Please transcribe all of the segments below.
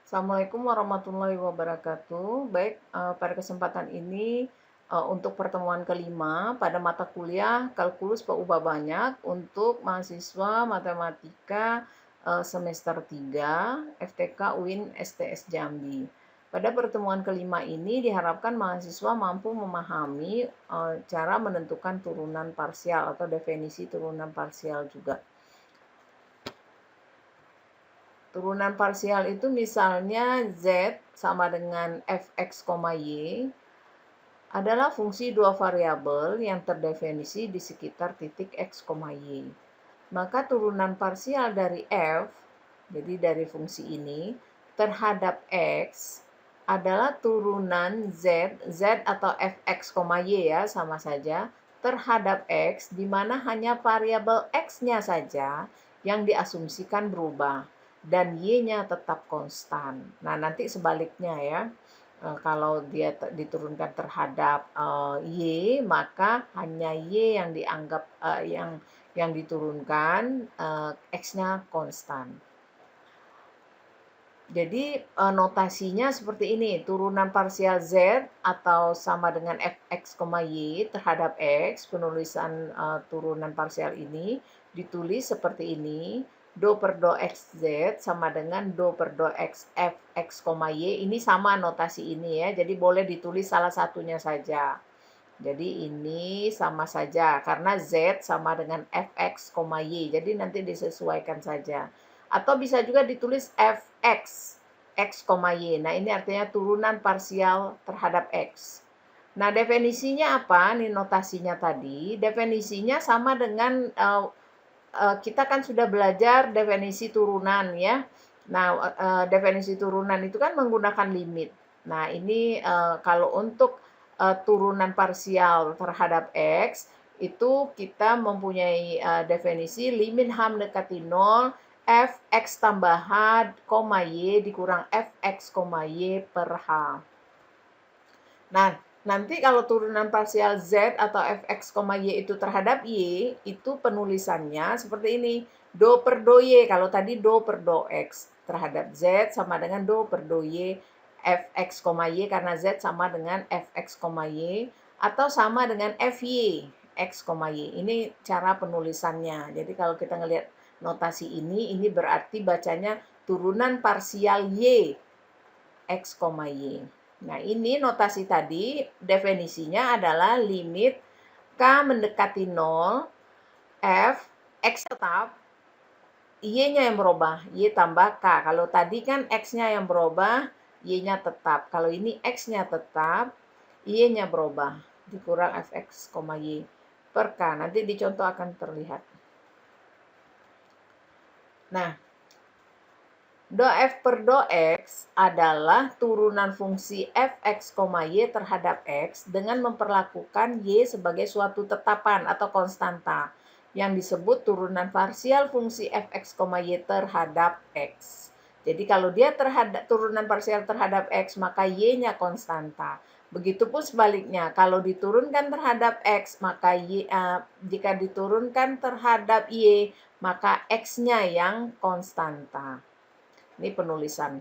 Assalamualaikum warahmatullahi wabarakatuh. Baik, pada kesempatan ini untuk pertemuan kelima pada mata kuliah Kalkulus Perubah Banyak untuk mahasiswa matematika semester 3 FTK UIN STS Jambi. Pada pertemuan kelima ini diharapkan mahasiswa mampu memahami cara menentukan turunan parsial atau definisi turunan parsial juga. Turunan parsial itu misalnya Z sama dengan fx, y adalah fungsi dua variabel yang terdefinisi di sekitar titik x, y. Maka turunan parsial dari f, jadi dari fungsi ini, terhadap x adalah turunan z atau fx, y ya sama saja, terhadap x di mana hanya variabel x-nya saja yang diasumsikan berubah dan y-nya tetap konstan. Nah, nanti sebaliknya ya. Kalau dia diturunkan terhadap y, maka hanya y yang dianggap yang diturunkan, x-nya konstan. Jadi notasinya seperti ini, turunan parsial z atau sama dengan fx, y terhadap x, penulisan turunan parsial ini ditulis seperti ini, do per do xz sama dengan do per do x fx, y, ini sama notasi ini ya, jadi boleh ditulis salah satunya saja. Jadi ini sama saja, karena z sama dengan fx, y, jadi nanti disesuaikan saja. Atau bisa juga ditulis fx, x, y. Nah, ini artinya turunan parsial terhadap x. Nah, definisinya apa? Ini notasinya tadi. Definisinya sama dengan kita kan sudah belajar definisi turunan ya. Nah, definisi turunan itu kan menggunakan limit. Nah, ini kalau untuk turunan parsial terhadap x, itu kita mempunyai definisi limit h mendekati 0, f x tambah h, y dikurang f x, y per h. Nah, nanti kalau turunan parsial z atau fx, y itu terhadap y, itu penulisannya seperti ini. Do per do y, kalau tadi do per do x terhadap z sama dengan do per do y fx, y karena z sama dengan fx, y atau sama dengan fy x, y. Ini cara penulisannya. Jadi kalau kita ngelihat notasi ini berarti bacanya turunan parsial y x, y. Nah, ini notasi tadi, definisinya adalah limit K mendekati 0, F, X tetap, Y-nya yang berubah, Y tambah K. Kalau tadi kan X-nya yang berubah, Y-nya tetap. Kalau ini X-nya tetap, Y-nya berubah, dikurang Fx, Y per K. Nanti di contoh akan terlihat. Nah, do f per do x adalah turunan fungsi fx, y terhadap x dengan memperlakukan y sebagai suatu tetapan atau konstanta yang disebut turunan parsial fungsi fx, y terhadap x. Jadi kalau dia terhadap turunan parsial terhadap x, maka y-nya konstanta. Begitupun sebaliknya, kalau diturunkan terhadap x, maka jika diturunkan terhadap y, maka x-nya yang konstanta. Ini penulisan.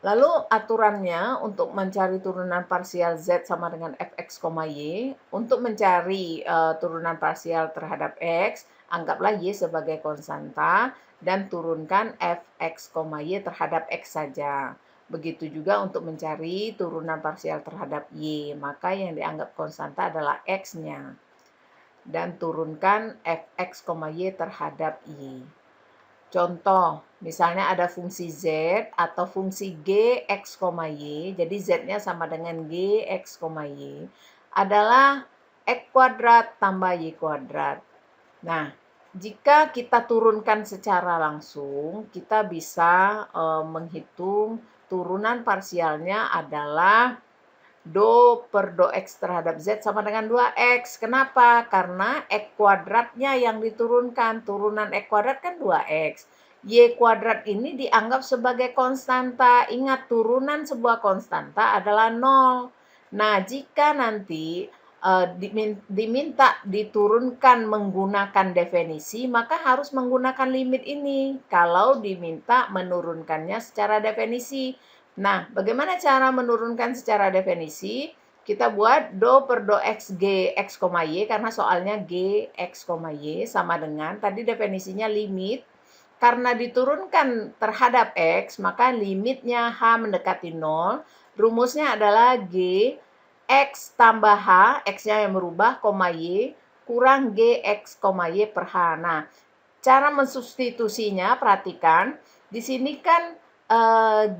Lalu aturannya untuk mencari turunan parsial z sama dengan fx, y. Untuk mencari turunan parsial terhadap x, anggaplah y sebagai konstanta dan turunkan fx, y terhadap x saja. Begitu juga untuk mencari turunan parsial terhadap y, maka yang dianggap konstanta adalah x-nya. Dan turunkan fx, y terhadap y. Contoh, misalnya ada fungsi z atau fungsi g, x, y. Jadi z-nya sama dengan g, x, y. Adalah x kuadrat tambah y kuadrat. Nah, jika kita turunkan secara langsung, kita bisa menghitung turunan parsialnya adalah do per do x terhadap z sama dengan 2x. Kenapa? Karena x kuadratnya yang diturunkan. Turunan x kuadrat kan 2x. Y kuadrat ini dianggap sebagai konstanta. Ingat, turunan sebuah konstanta adalah 0. Nah, jika nanti diminta diturunkan menggunakan definisi, maka harus menggunakan limit ini kalau diminta menurunkannya secara definisi. Nah, bagaimana cara menurunkan secara definisi? Kita buat do per do x g x, y, karena soalnya g x, y sama dengan tadi definisinya limit. Karena diturunkan terhadap x, maka limitnya h mendekati 0. Rumusnya adalah g X tambah H, X-nya yang berubah, koma Y, kurang GX, Y per H. Nah, cara mensubstitusinya, perhatikan, di sini kan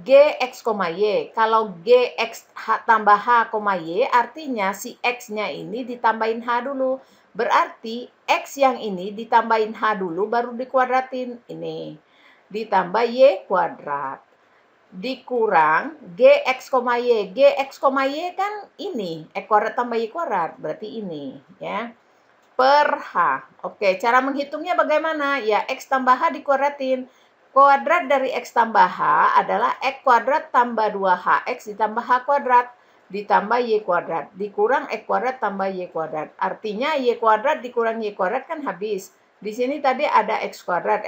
GX, Y. Kalau GX tambah H, Y, artinya si X-nya ini ditambahin H dulu. Berarti X yang ini ditambahin H dulu, baru dikuadratin. Ini, ditambah Y kuadrat dikurang gx, y. Gx, y kan ini, x kuadrat tambah y kuadrat, berarti ini ya. Per h. Oke, cara menghitungnya bagaimana? Ya, x tambah h dikuadratin. Kuadrat dari x tambah h adalah x kuadrat tambah 2hx ditambah h kuadrat ditambah y kuadrat dikurang x kuadrat tambah y kuadrat. Artinya y kuadrat dikurang y kuadrat kan habis. Di sini tadi ada x kuadrat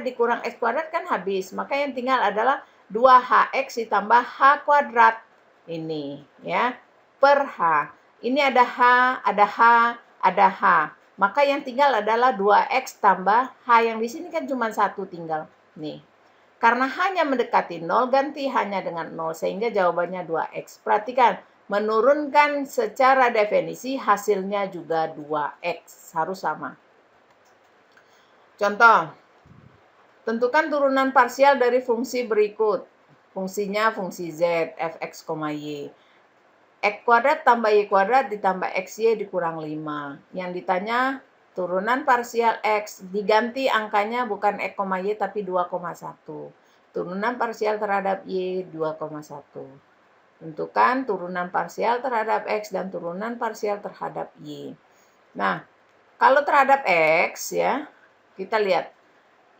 dikurang x kuadrat kan habis. Maka yang tinggal adalah 2hx ditambah h kuadrat. Ini ya, per h. Ini ada h, ada h, ada h. Maka yang tinggal adalah 2x tambah h yang di sini kan cuma 1 tinggal. Nih. Karena hanya mendekati 0, ganti hanya dengan 0 sehingga jawabannya 2x. Perhatikan, menurunkan secara definisi hasilnya juga 2x, harus sama. Contoh, tentukan turunan parsial dari fungsi berikut. Fungsinya fungsi z, fx, y. X kuadrat tambah y kuadrat ditambah xy dikurang 5. Yang ditanya turunan parsial x, diganti angkanya bukan x, y tapi 2,1. Turunan parsial terhadap y 2,1. Tentukan turunan parsial terhadap x dan turunan parsial terhadap y. Nah, kalau terhadap x ya, kita lihat.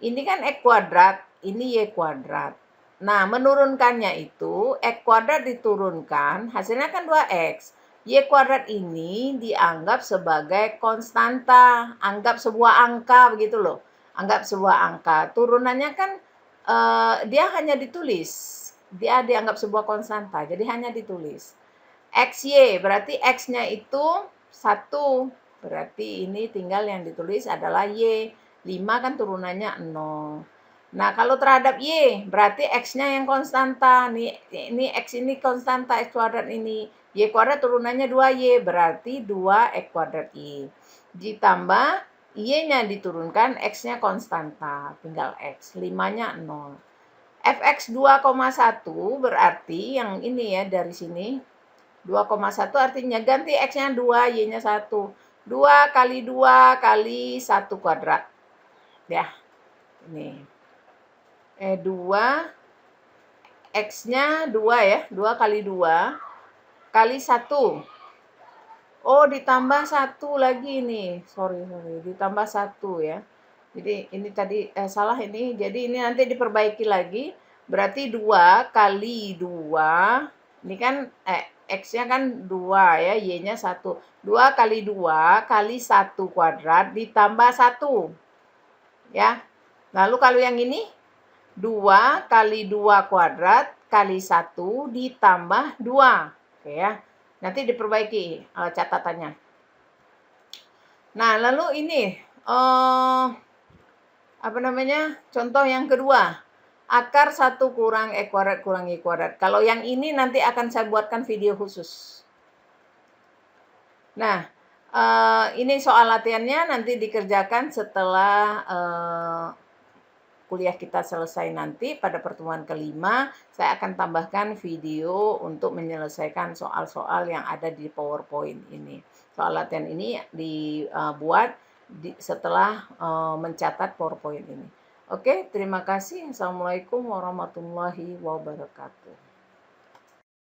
Ini kan x kuadrat, ini y kuadrat. Nah, menurunkannya itu, x kuadrat diturunkan, hasilnya kan 2x. Y kuadrat ini dianggap sebagai konstanta, anggap sebuah angka begitu loh. Anggap sebuah angka. Turunannya kan dia hanya ditulis. Dia dianggap sebuah konstanta, jadi hanya ditulis. XY, berarti X-nya itu 1. Berarti ini tinggal yang ditulis adalah Y. 5 kan turunannya 0. Nah, kalau terhadap Y, berarti X-nya yang konstanta. Ini X ini konstanta, X kuadrat ini. Y kuadrat turunannya 2Y, berarti 2X kuadrat Y. Ditambah Y-nya diturunkan, X-nya konstanta. Tinggal X, 5-nya 0. Fx 2,1 berarti yang ini ya dari sini. 2,1 artinya ganti X-nya 2, Y-nya 1. 2 kali 2 kali 1 kuadrat. Ya, ini. 2, X-nya 2 ya. 2 kali 2 kali 1. Oh, ditambah 1 lagi nih. Sorry. Ditambah 1 ya. Jadi ini tadi salah ini. Jadi ini nanti diperbaiki lagi. Berarti 2 kali 2. Ini kan X-nya kan 2 ya, Y-nya 1. 2 kali 2 kali 1 kuadrat ditambah 1. Ya. Lalu kalau yang ini 2 kali 2 kuadrat kali 1 ditambah 2. Oke ya. Nanti diperbaiki catatannya. Nah, lalu ini contoh yang kedua. Akar 1 kurang X kuadrat kurang Y kuadrat. Kalau yang ini nanti akan saya buatkan video khusus. Nah, ini soal latihannya nanti dikerjakan setelah kuliah kita selesai nanti pada pertemuan kelima. Saya akan tambahkan video untuk menyelesaikan soal-soal yang ada di PowerPoint ini. Soal latihan ini dibuat setelah mencatat PowerPoint ini. Oke, terima kasih. Assalamualaikum warahmatullahi wabarakatuh.